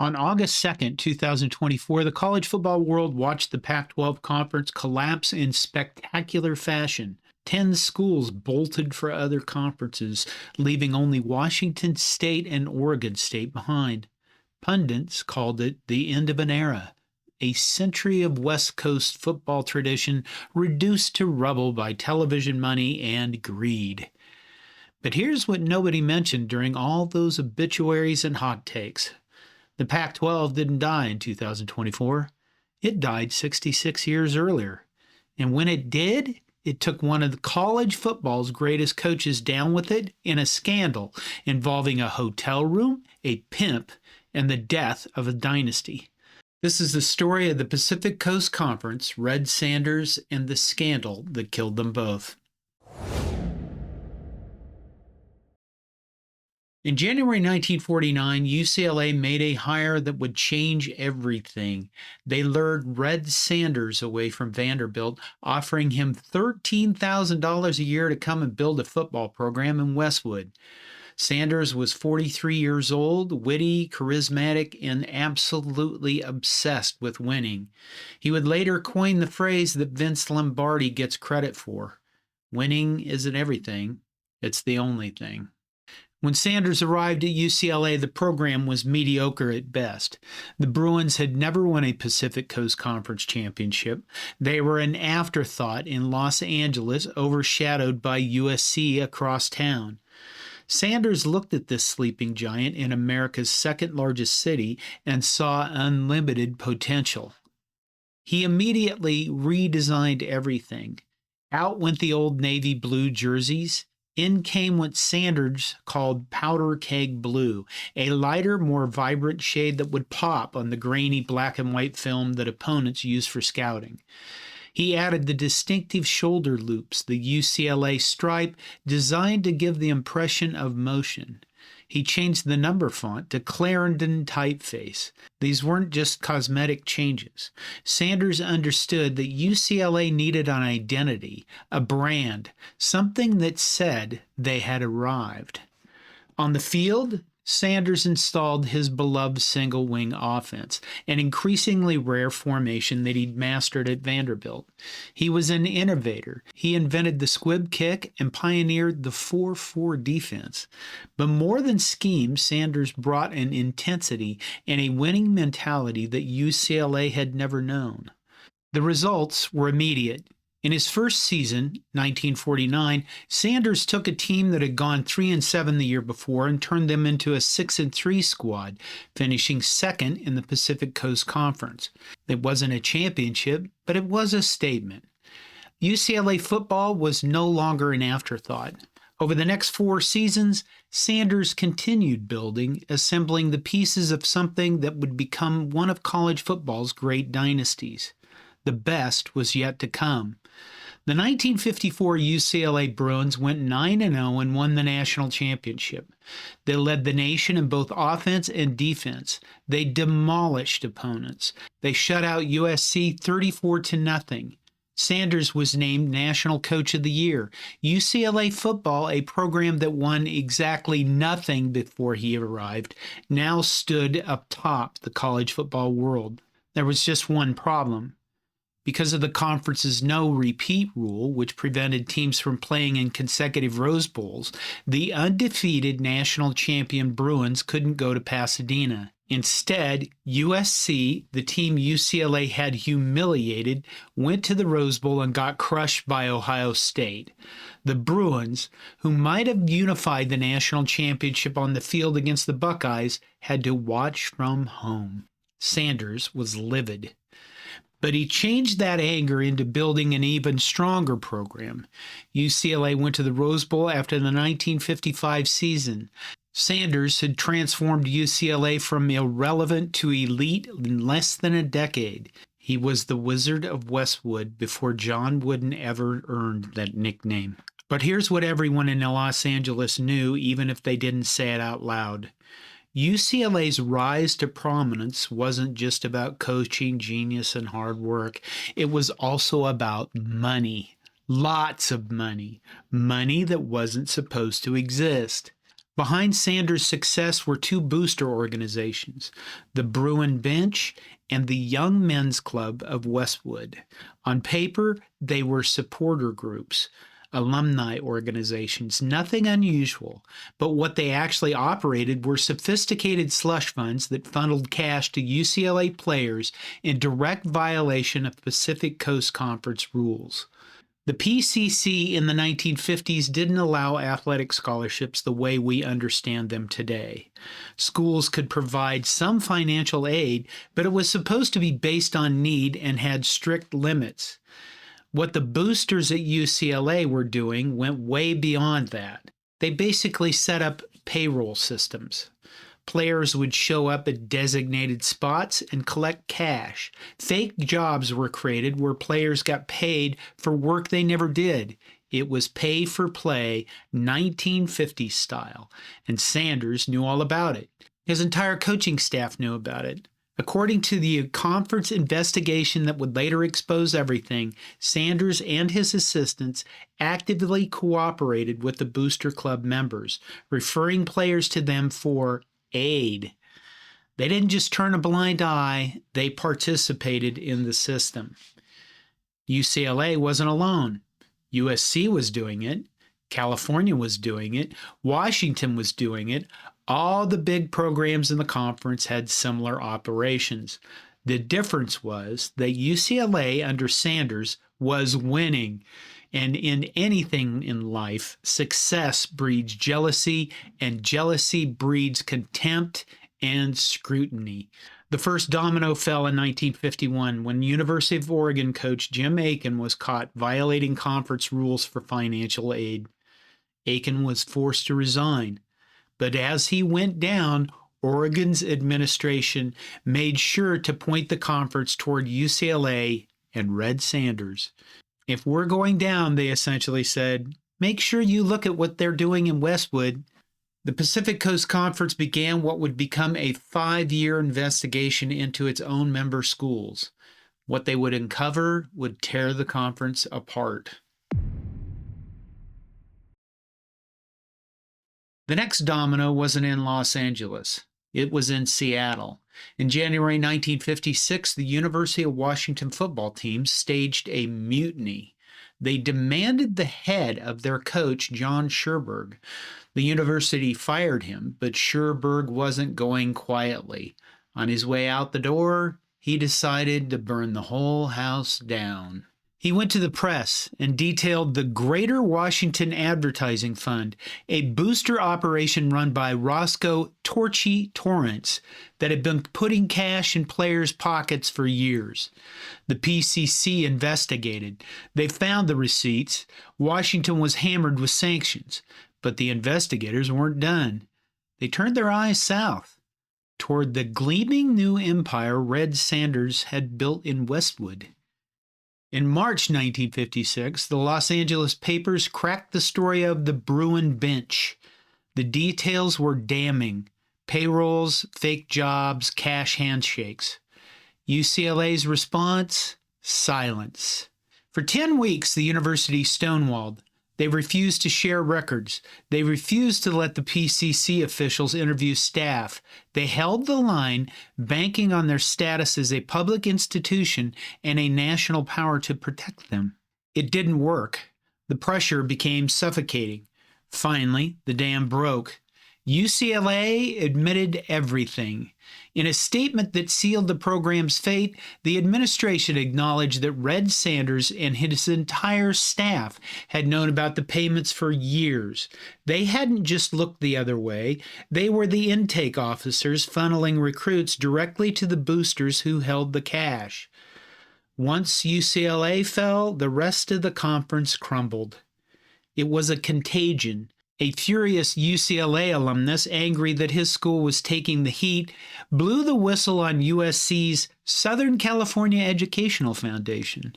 On August 2nd, 2024, the college football world watched the Pac-12 conference collapse in spectacular fashion. 10 schools bolted for other conferences, leaving only Washington State and Oregon State behind. Pundits called it the end of an era, a century of West Coast football tradition reduced to rubble by television money and greed. But here's what nobody mentioned during all those obituaries and hot takes. The Pac-12 didn't die in 2024. It died 66 years earlier. And when it did, it took one of the college football's greatest coaches down with it in a scandal involving a hotel room, a pimp, and the death of a dynasty. This is the story of the Pacific Coast Conference, Red Sanders, and the scandal that killed them both. In January 1949, UCLA made a hire that would change everything. They lured Red Sanders away from Vanderbilt, offering him $13,000 a year to come and build a football program in Westwood. Sanders was 43 years old, witty, charismatic, and absolutely obsessed with winning. He would later coin the phrase that Vince Lombardi gets credit for. Winning isn't everything, it's the only thing. When Sanders arrived at UCLA, the program was mediocre at best. The Bruins had never won a Pacific Coast Conference championship. They were an afterthought in Los Angeles, overshadowed by USC across town. Sanders looked at this sleeping giant in America's second largest city and saw unlimited potential. He immediately redesigned everything. Out went the old navy blue jerseys. In came what Sanders called powder keg blue, a lighter, more vibrant shade that would pop on the grainy black and white film that opponents used for scouting. He added the distinctive shoulder loops, the UCLA stripe, designed to give the impression of motion. He changed the number font to Clarendon typeface. These weren't just cosmetic changes. Sanders understood that UCLA needed an identity, a brand, something that said they had arrived. On the field, Sanders installed his beloved single-wing offense, an increasingly rare formation that he'd mastered at Vanderbilt. He was an innovator. He invented the squib kick and pioneered the 4-4 defense. But more than scheme, Sanders brought an intensity and a winning mentality that UCLA had never known. The results were immediate. In his first season, 1949, Sanders took a team that had gone 3-7 the year before and turned them into a 6-3 squad, finishing second in the Pacific Coast Conference. It wasn't a championship, but it was a statement. UCLA football was no longer an afterthought. Over the next 4 seasons, Sanders continued building, assembling the pieces of something that would become one of college football's great dynasties. The best was yet to come. The 1954 UCLA Bruins went 9-0 and won the national championship. They led the nation in both offense and defense. They demolished opponents. They shut out USC 34-0. Sanders was named National Coach of the Year. UCLA football, a program that won exactly nothing before he arrived, now stood atop the college football world. There was just one problem. Because of the conference's no-repeat rule, which prevented teams from playing in consecutive Rose Bowls, the undefeated national champion Bruins couldn't go to Pasadena. Instead, USC, the team UCLA had humiliated, went to the Rose Bowl and got crushed by Ohio State. The Bruins, who might have unified the national championship on the field against the Buckeyes, had to watch from home. Sanders was livid. But he changed that anger into building an even stronger program. UCLA went to the Rose Bowl after the 1955 season. Sanders had transformed UCLA from irrelevant to elite in less than a decade. He was the Wizard of Westwood before John Wooden ever earned that nickname. But here's what everyone in Los Angeles knew, even if they didn't say it out loud. UCLA's rise to prominence wasn't just about coaching, genius, and hard work. It was also about money. Lots of money. Money that wasn't supposed to exist. Behind Sanders' success were two booster organizations, the Bruin Bench and the Young Men's Club of Westwood. On paper, they were supporter groups, alumni organizations, nothing unusual, but what they actually operated were sophisticated slush funds that funneled cash to UCLA players in direct violation of Pacific Coast Conference rules. The PCC in the 1950s didn't allow athletic scholarships the way we understand them today. Schools could provide some financial aid, but it was supposed to be based on need and had strict limits. What the boosters at UCLA were doing went way beyond that. They basically set up payroll systems. Players would show up at designated spots and collect cash. Fake jobs were created where players got paid for work they never did. It was pay for play, 1950s style, and Sanders knew all about it. His entire coaching staff knew about it. According to the conference investigation that would later expose everything, Sanders and his assistants actively cooperated with the Booster Club members, referring players to them for aid. They didn't just turn a blind eye, they participated in the system. UCLA wasn't alone. USC was doing it. California was doing it. Washington was doing it. All the big programs in the conference had similar operations. The difference was that UCLA under Sanders was winning. And in anything in life, success breeds jealousy, and jealousy breeds contempt and scrutiny. The first domino fell in 1951 when University of Oregon coach Jim Aiken was caught violating conference rules for financial aid. Aiken was forced to resign. But as he went down, Oregon's administration made sure to point the conference toward UCLA and Red Sanders. If we're going down, they essentially said, make sure you look at what they're doing in Westwood. The Pacific Coast Conference began what would become a 5-year investigation into its own member schools. What they would uncover would tear the conference apart. The next domino wasn't in Los Angeles. It was in Seattle. In January 1956, the University of Washington football team staged a mutiny. They demanded the head of their coach, John Sherberg. The university fired him, but Sherberg wasn't going quietly. On his way out the door, he decided to burn the whole house down. He went to the press and detailed the Greater Washington Advertising Fund, a booster operation run by Roscoe Torchy Torrance that had been putting cash in players' pockets for years. The PCC investigated. They found the receipts. Washington was hammered with sanctions, but the investigators weren't done. They turned their eyes south, toward the gleaming new empire Red Sanders had built in Westwood. In March 1956, the Los Angeles papers cracked the story of the Bruin Bench. The details were damning. Payrolls, fake jobs, cash handshakes. UCLA's response? Silence. For 10 weeks, the university stonewalled. They refused to share records. They refused to let the PCC officials interview staff. They held the line, banking on their status as a public institution and a national power to protect them. It didn't work. The pressure became suffocating. Finally, the dam broke. UCLA admitted everything. In a statement that sealed the program's fate, the administration acknowledged that Red Sanders and his entire staff had known about the payments for years. They hadn't just looked the other way. They were the intake officers funneling recruits directly to the boosters who held the cash. Once UCLA fell, the rest of the conference crumbled. It was a contagion. A furious UCLA alumnus, angry that his school was taking the heat, blew the whistle on USC's Southern California Educational Foundation.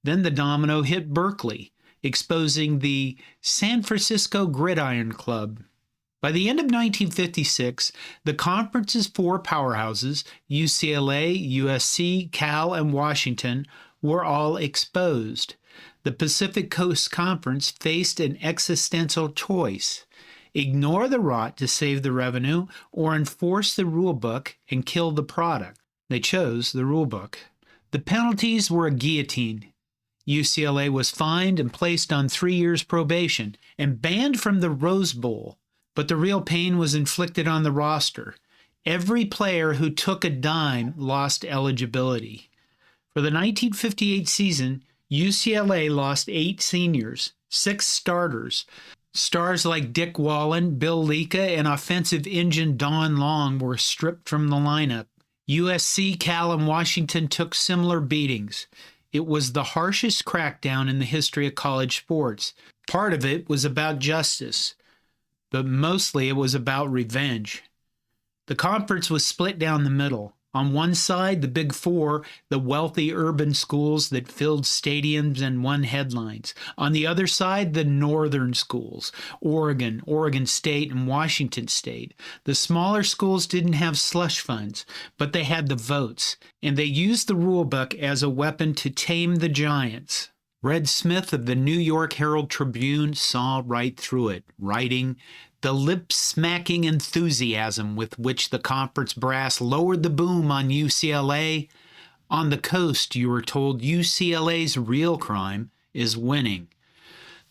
Then the domino hit Berkeley, exposing the San Francisco Gridiron Club. By the end of 1956, the conference's four powerhouses, UCLA, USC, Cal, and Washington, were all exposed. The Pacific Coast Conference faced an existential choice. ignore the rot to save the revenue, or enforce the rule book and kill the product. They chose the rule book. The penalties were a guillotine. UCLA was fined and placed on 3 years probation and banned from the Rose Bowl. But the real pain was inflicted on the roster. Every player who took a dime lost eligibility. For the 1958 season, UCLA lost 8 seniors, 6 starters. Stars like Dick Wallen, Bill Lika, and offensive engine Don Long were stripped from the lineup. USC, Cal, and Washington took similar beatings. It was the harshest crackdown in the history of college sports. Part of it was about justice, but mostly it was about revenge. The conference was split down the middle. On one side, the Big Four, the wealthy urban schools that filled stadiums and won headlines. On the other side, the northern schools, Oregon, Oregon State, and Washington State. The smaller schools didn't have slush funds, but they had the votes, and they used the rule book as a weapon to tame the giants. Red Smith of the New York Herald Tribune saw right through it, writing, "The lip-smacking enthusiasm with which the conference brass lowered the boom on UCLA. On the coast, you were told UCLA's real crime is winning."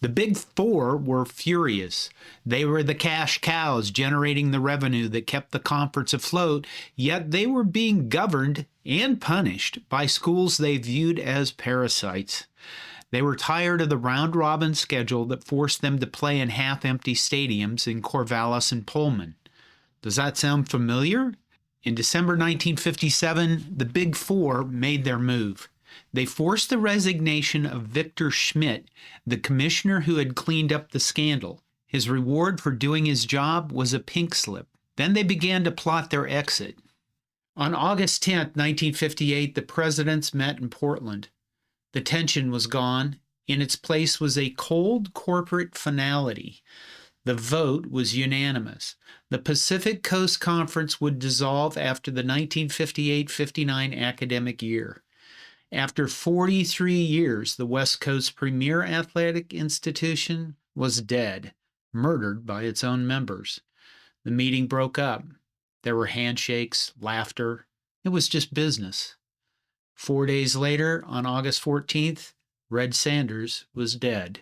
The Big Four were furious. They were the cash cows generating the revenue that kept the conference afloat, yet they were being governed and punished by schools they viewed as parasites. They were tired of the round-robin schedule that forced them to play in half-empty stadiums in Corvallis and Pullman. Does that sound familiar? In December 1957, the Big Four made their move. They forced the resignation of Victor Schmidt, the commissioner who had cleaned up the scandal. His reward for doing his job was a pink slip. Then they began to plot their exit. On August 10, 1958, the presidents met in Portland. The tension was gone. In its place was a cold corporate finality. The vote was unanimous. The Pacific Coast Conference would dissolve after the 1958-59 academic year. After 43 years, the West Coast's premier athletic institution was dead, murdered by its own members. The meeting broke up. There were handshakes, laughter. It was just business. 4 days later, on August 14th, Red Sanders was dead.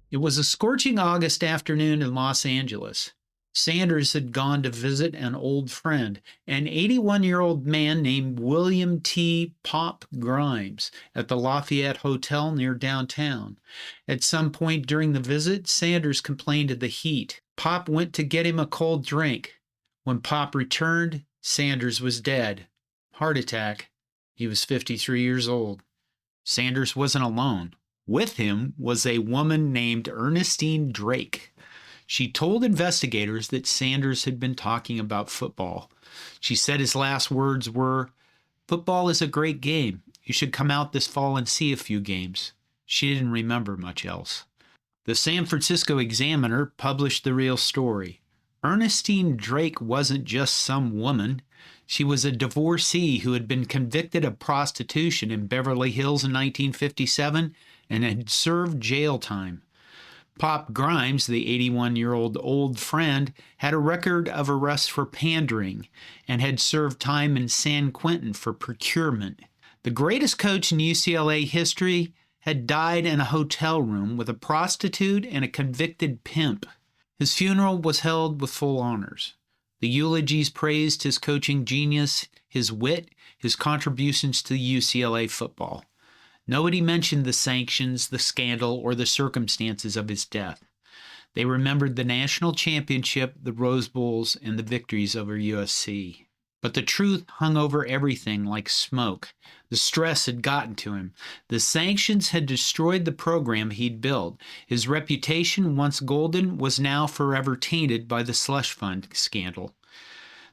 It was a scorching August afternoon in Los Angeles. Sanders had gone to visit an old friend, an 81-year-old man named William T. Pop Grimes, at the Lafayette Hotel near downtown. At some point during the visit, Sanders complained of the heat. Pop went to get him a cold drink. When Pop returned, Sanders was dead. Heart attack. He was 53 years old. Sanders wasn't alone. With him was a woman named Ernestine Drake. She told investigators that Sanders had been talking about football. She said his last words were, "Football is a great game. You should come out this fall and see a few games." She didn't remember much else. The San Francisco Examiner published the real story. Ernestine Drake wasn't just some woman. She was a divorcee who had been convicted of prostitution in Beverly Hills in 1957 and had served jail time. Pop Grimes, the 81-year-old old friend, had a record of arrests for pandering and had served time in San Quentin for procurement. The greatest coach in UCLA history had died in a hotel room with a prostitute and a convicted pimp. His funeral was held with full honors. The eulogies praised his coaching genius, his wit, his contributions to UCLA football. Nobody mentioned the sanctions, the scandal, or the circumstances of his death. They remembered the national championship, the Rose Bowls, and the victories over USC. But the truth hung over everything like smoke. The stress had gotten to him. The sanctions had destroyed the program he'd built. His reputation, once golden, was now forever tainted by the slush fund scandal.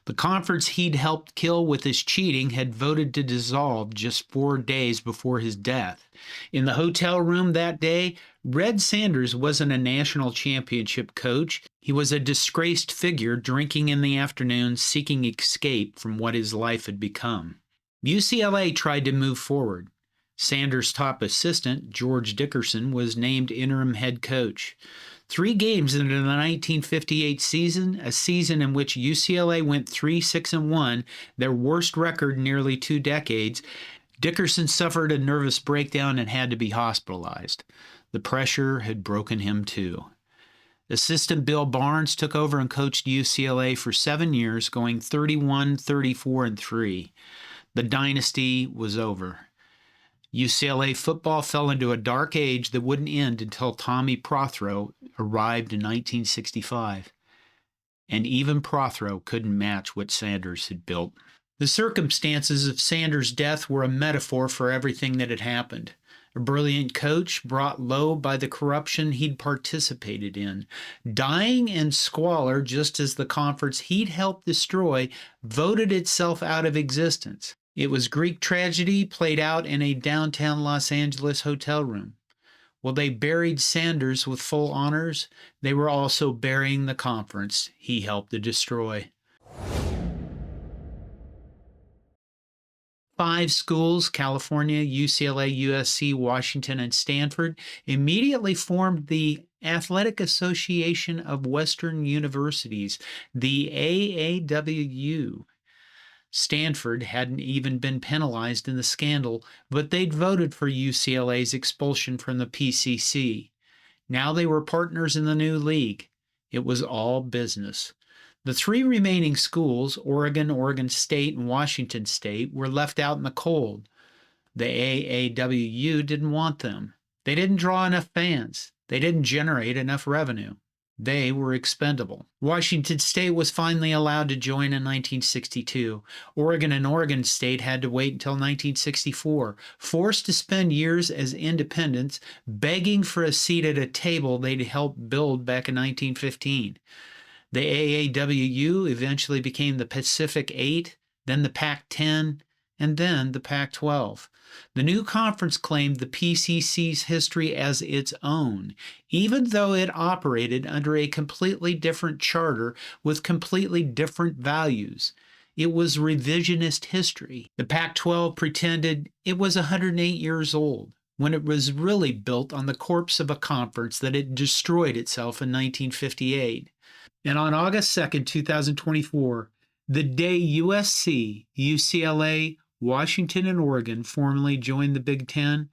The conference he'd helped kill with his cheating had voted to dissolve just 4 days before his death. In the hotel room that day, Red Sanders wasn't a national championship coach. He was a disgraced figure drinking in the afternoon, seeking escape from what his life had become. UCLA tried to move forward. Sanders' top assistant, George Dickerson, was named interim head coach. 3 games into the 1958 season, a season in which UCLA went 3-6-1, their worst record in nearly 2 decades, Dickerson suffered a nervous breakdown and had to be hospitalized. The pressure had broken him too. Assistant Bill Barnes took over and coached UCLA for 7 years, going 31, 34, and 3. The dynasty was over. UCLA football fell into a dark age that wouldn't end until Tommy Prothro arrived in 1965. And even Prothro couldn't match what Sanders had built. The circumstances of Sanders' death were a metaphor for everything that had happened. A brilliant coach brought low by the corruption he'd participated in. Dying in squalor, just as the conference he'd helped destroy voted itself out of existence. It was Greek tragedy played out in a downtown Los Angeles hotel room. While they buried Sanders with full honors, they were also burying the conference he helped to destroy. 5 schools, California, UCLA, USC, Washington, and Stanford, immediately formed the Athletic Association of Western Universities, the AAWU. Stanford hadn't even been penalized in the scandal, but they'd voted for UCLA's expulsion from the PCC. Now they were partners in the new league. It was all business. The 3 remaining schools, Oregon, Oregon State, and Washington State, were left out in the cold. The AAWU didn't want them. They didn't draw enough fans. They didn't generate enough revenue. They were expendable. Washington State was finally allowed to join in 1962. Oregon and Oregon State had to wait until 1964, forced to spend years as independents, begging for a seat at a table they'd helped build back in 1915. The AAWU eventually became the Pacific 8, then the Pac-10, and then the Pac-12. The new conference claimed the PCC's history as its own, even though it operated under a completely different charter with completely different values. It was revisionist history. The Pac-12 pretended it was 108 years old, when it was really built on the corpse of a conference that had destroyed itself in 1958. And on August 2nd, 2024, the day USC, UCLA, Washington, and Oregon formally joined the Big Ten,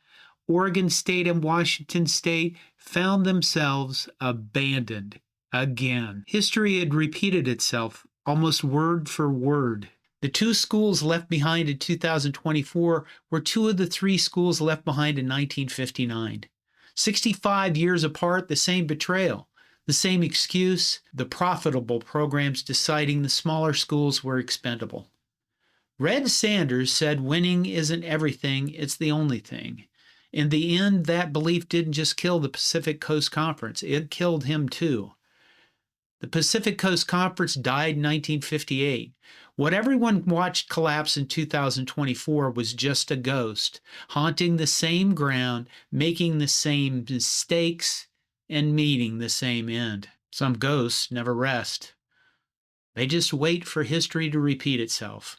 Oregon State and Washington State found themselves abandoned again. History had repeated itself almost word for word. The 2 schools left behind in 2024 were 2 of the 3 schools left behind in 1959. 65 years apart, the same betrayal. The same excuse, the profitable programs deciding the smaller schools were expendable. Red Sanders said winning isn't everything, it's the only thing. In the end, that belief didn't just kill the Pacific Coast Conference, it killed him too. The Pacific Coast Conference died in 1958. What everyone watched collapse in 2024 was just a ghost, haunting the same ground, making the same mistakes, and meeting the same end. Some ghosts never rest. They just wait for history to repeat itself.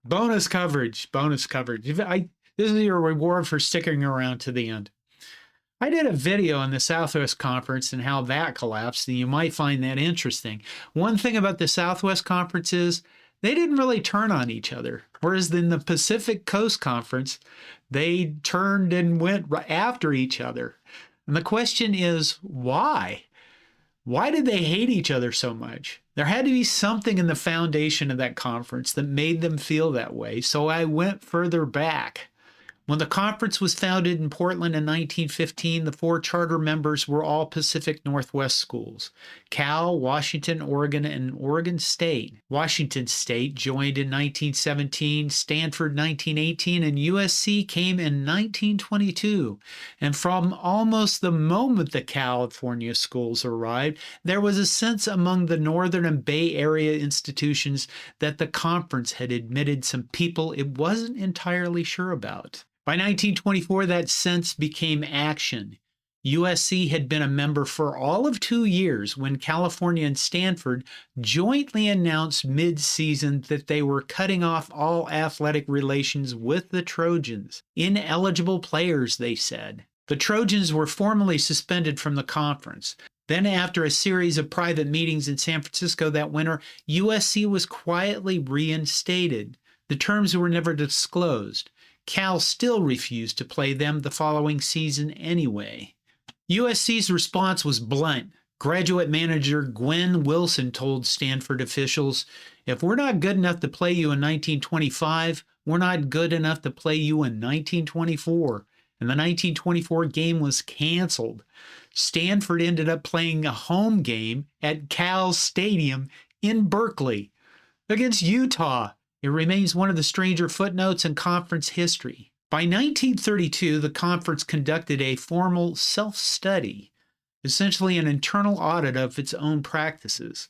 Bonus coverage. This is your reward for sticking around to the end. I did a video on the Southwest Conference and how that collapsed, and you might find that interesting. One thing about the Southwest Conference is they didn't really turn on each other. Whereas in the Pacific Coast Conference, they turned and went after each other. And the question is, why? Why did they hate each other so much? There had to be something in the foundation of that conference that made them feel that way. So I went further back. When the conference was founded in Portland in 1915, the 4 charter members were all Pacific Northwest schools: Cal, Washington, Oregon, and Oregon State. Washington State joined in 1917, Stanford 1918, and USC came in 1922. And from almost the moment the California schools arrived, there was a sense among the Northern and Bay Area institutions that the conference had admitted some people it wasn't entirely sure about. By 1924, that sense became action. USC had been a member for all of 2 years when California and Stanford jointly announced mid-season that they were cutting off all athletic relations with the Trojans. Ineligible players, they said. The Trojans were formally suspended from the conference. Then, after a series of private meetings in San Francisco that winter, USC was quietly reinstated. The terms were never disclosed. Cal still refused to play them the following season anyway. USC's response was blunt. Graduate manager Gwen Wilson told Stanford officials, "If we're not good enough to play you in 1925, we're not good enough to play you in 1924. And the 1924 game was canceled. Stanford ended up playing a home game at Cal Stadium in Berkeley against Utah. It remains one of the stranger footnotes in conference history. By 1932, the conference conducted a formal self-study, essentially an internal audit of its own practices.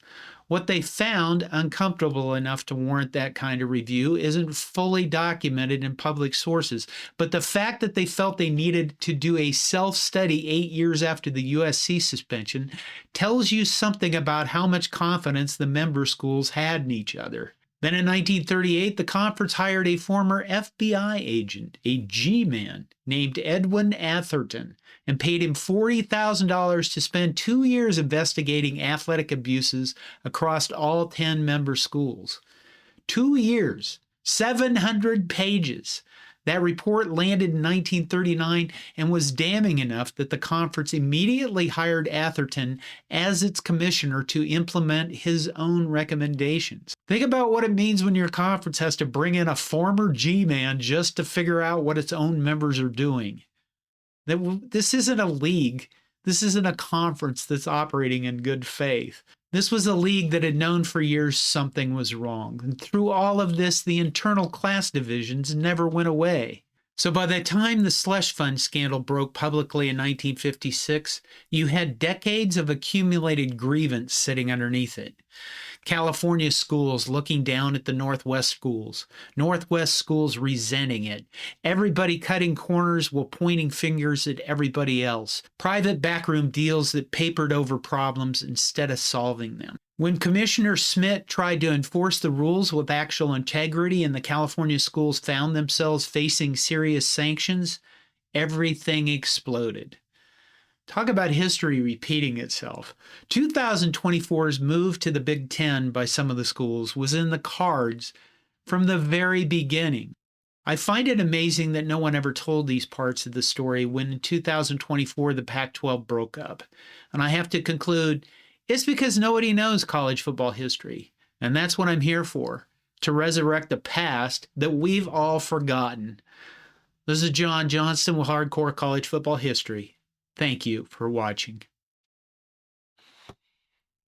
What they found, uncomfortable enough to warrant that kind of review, isn't fully documented in public sources, but the fact that they felt they needed to do a self-study 8 years after the USC suspension tells you something about how much confidence the member schools had in each other. Then in 1938, the conference hired a former FBI agent, a G-man, named Edwin Atherton, and paid him $40,000 to spend 2 years investigating athletic abuses across all 10 member schools. 2 years, 700 pages. That report landed in 1939 and was damning enough that the conference immediately hired Atherton as its commissioner to implement his own recommendations. Think about what it means when your conference has to bring in a former G-man just to figure out what its own members are doing. This isn't a league. This isn't a conference that's operating in good faith. This was a league that had known for years something was wrong. And through all of this, the internal class divisions never went away. So by the time the slush fund scandal broke publicly in 1956, you had decades of accumulated grievance sitting underneath it. California schools looking down at the Northwest schools. Northwest schools resenting it. Everybody cutting corners while pointing fingers at everybody else. Private backroom deals that papered over problems instead of solving them. When Commissioner Smith tried to enforce the rules with actual integrity and the California schools found themselves facing serious sanctions, everything exploded. Talk about history repeating itself. 2024's move to the Big Ten by some of the schools was in the cards from the very beginning. I find it amazing that no one ever told these parts of the story when in 2024 the Pac-12 broke up. And I have to conclude, it's because nobody knows college football history. And that's what I'm here for, to resurrect the past that we've all forgotten. This is John Johnston with Hardcore College Football History. Thank you for watching.